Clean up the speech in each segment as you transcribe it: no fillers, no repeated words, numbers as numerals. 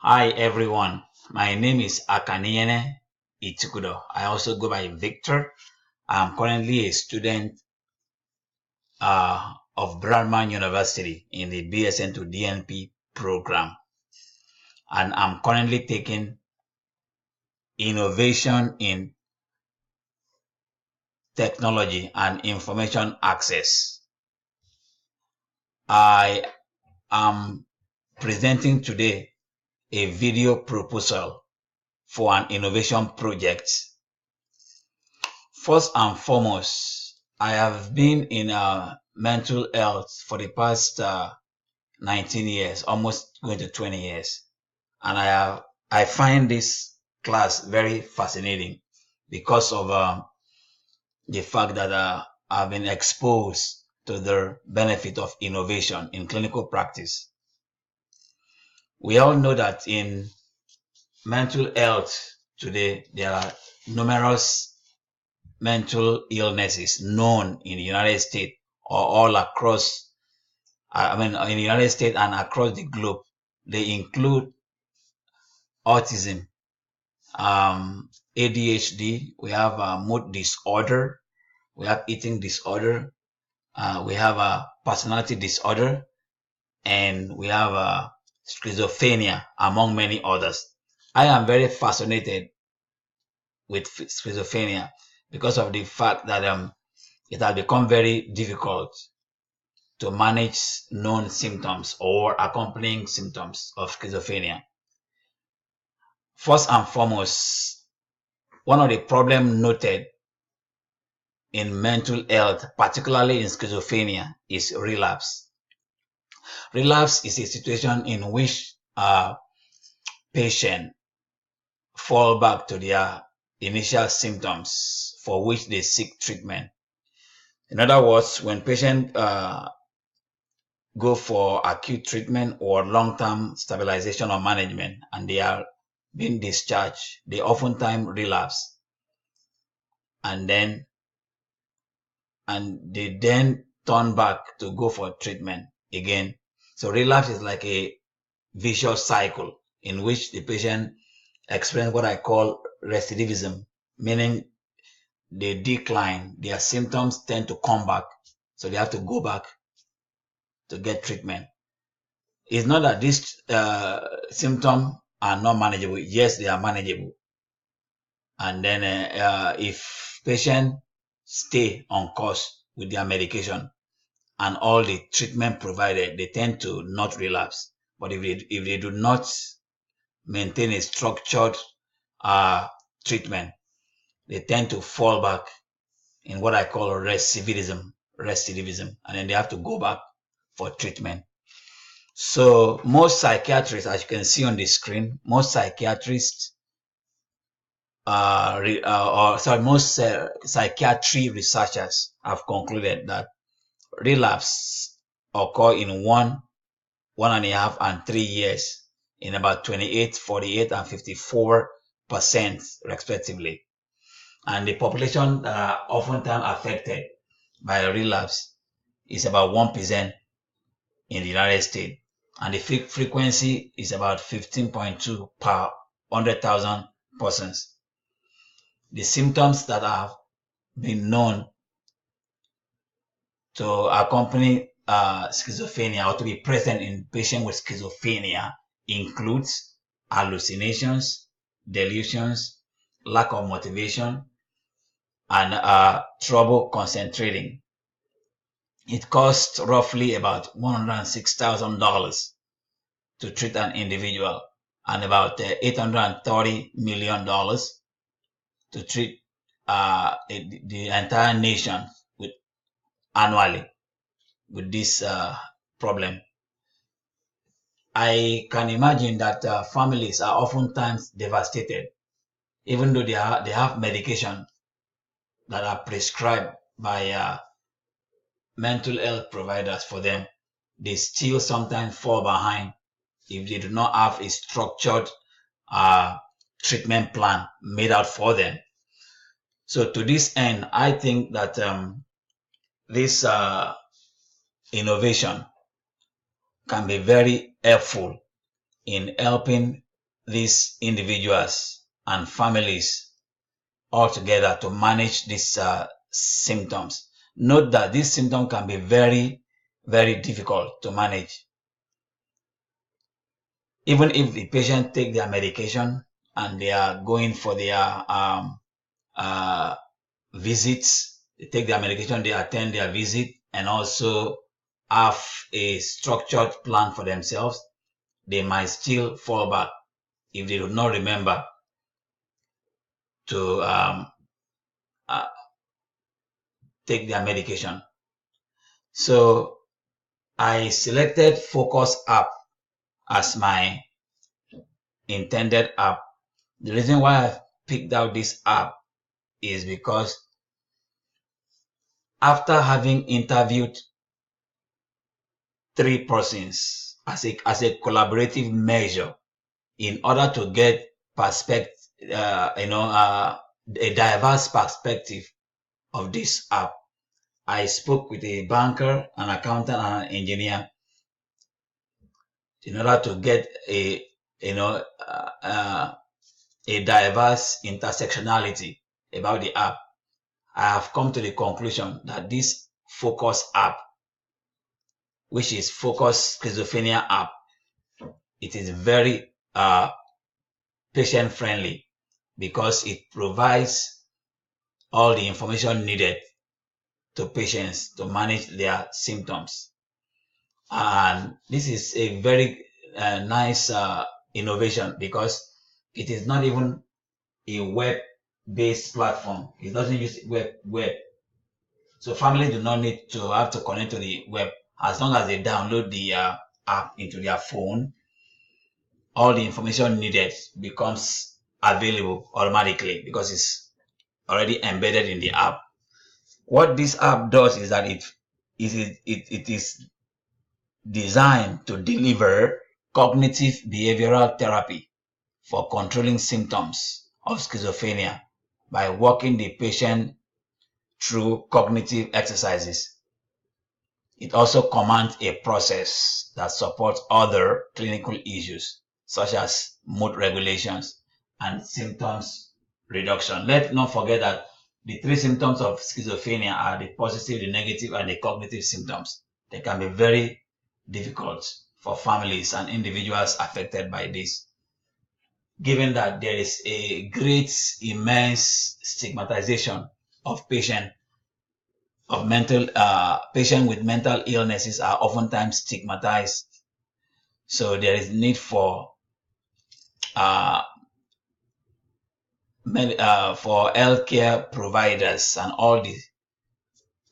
Hi everyone, my name is Akaniene Itukudo. I also go by Victor. I'm currently a student of Brahman University in the BSN to DNP program, and I'm currently taking innovation in technology and information access. I am presenting today a video proposal for an innovation project. First and foremost, I have been in mental health for the past 19 years, almost going to 20 years. And I find this class very fascinating because of the fact that I've been exposed to the benefit of innovation in clinical practice. We all know that in mental health today, there are numerous mental illnesses known in the United States or all across, in the United States and across the globe. They include autism, ADHD, we have mood disorder, we have eating disorder, we have a personality disorder, and we have schizophrenia, among many others. I am very fascinated with schizophrenia because of the fact that it has become very difficult to manage known symptoms or accompanying symptoms of schizophrenia. First and foremost, one of the problems noted in mental health, particularly in schizophrenia, is relapse. Relapse is a situation in which a patient fall back to their initial symptoms for which they seek treatment. In other words, when patients go for acute treatment or long-term stabilization or management and they are being discharged, they oftentimes relapse and then they then turn back to go for treatment again. So relapse is like a vicious cycle in which the patient experience what I call recidivism, meaning they decline, their symptoms tend to come back, so they have to go back to get treatment. It's not that these symptoms are not manageable. Yes, they are manageable. And then if patients stay on course with their medication and all the treatment provided, they tend to not relapse. But if they do not maintain a structured treatment, they tend to fall back in what I call recidivism, and then they have to go back for treatment. So most psychiatrists, as you can see on the screen, most psychiatrists most psychiatry researchers have concluded that relapse occur in 1.5, and 3 years in about 28, 48, and 54% respectively. And the population that are oftentimes affected by relapse is about 1% in the United States, and the frequency is about 15.2 per 100,000 persons. The symptoms that have been known to accompany schizophrenia or to be present in patients with schizophrenia includes hallucinations, delusions, lack of motivation, and trouble concentrating. It costs roughly about $106,000 to treat an individual and about $830 million to treat the entire nation with annually with this problem. I can imagine that families are oftentimes devastated, even though they have medication that are prescribed by mental health providers for them. They still sometimes fall behind if they do not have a structured treatment plan made out for them. So to this end, I think that this innovation can be very helpful in helping these individuals and families all together to manage these symptoms. Note that this symptom can be very, very difficult to manage. Even if the patient take their medication and they are going for their uh, visits, they take their medication, they attend their visit, and also have a structured plan for themselves, they might still fall back if they do not remember to uh, take their medication. So I selected Focus app as my intended app. The reason why I picked out this app is because after having interviewed 3 persons as a collaborative measure in order to get perspective, a diverse perspective of this app, I spoke with a banker, an accountant, and an engineer in order to get a diverse intersectionality about the app. I have come to the conclusion that this Focus app, which is Focus Schizophrenia app, it is very patient friendly because it provides all the information needed to patients to manage their symptoms. And this is a very nice innovation because it is not even a web-based platform. It doesn't use web. So families do not need to have to connect to the web. As long as they download the app into their phone, all the information needed becomes available automatically because it's already embedded in the app. What this app does is that it is designed to deliver cognitive behavioral therapy for controlling symptoms of schizophrenia by walking the patient through cognitive exercises. It also commands a process that supports other clinical issues such as mood regulations and symptoms reduction. Let's not forget that the 3 symptoms of schizophrenia are the positive, the negative, and the cognitive symptoms. They can be very difficult for families and individuals affected by this, given that there is a great, immense stigmatization of patient with mental illnesses are oftentimes stigmatized. So there is need for uh, for healthcare providers and all the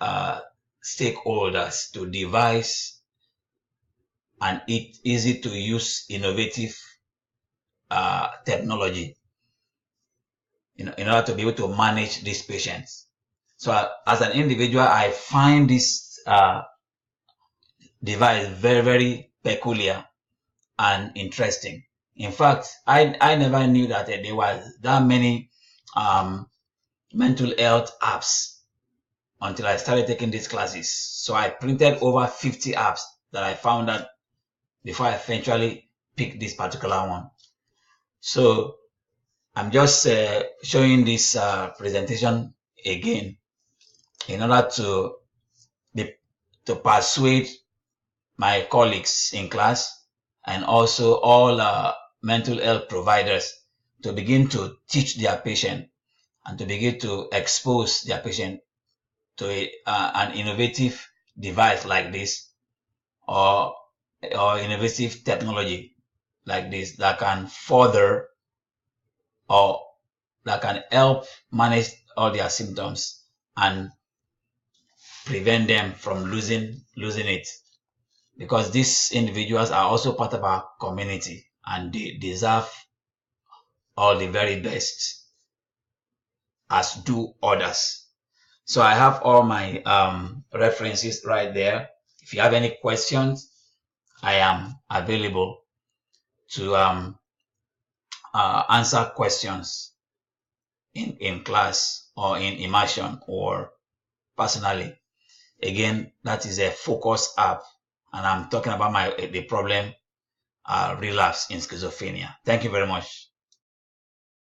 uh, stakeholders to devise an easy to use innovative technology in order to be able to manage these patients. So as an individual, I find this device very, very peculiar and interesting. In fact, I never knew that there was that many mental health apps until I started taking these classes. So I printed over 50 apps that I found out before I eventually picked this particular one. So I'm just showing this presentation again in order to persuade my colleagues in class and also all mental health providers to begin to teach their patient and to begin to expose their patient to an innovative device like this or innovative technology like this that can further or that can help manage all their symptoms and prevent them from losing it, because these individuals are also part of our community and they deserve all the very best as do others. So I have all my references right there. If you have any questions, I am available to answer questions in class or in immersion or personally. Again, that is a Focus app, and I'm talking about the problem relapse in schizophrenia. Thank you very much.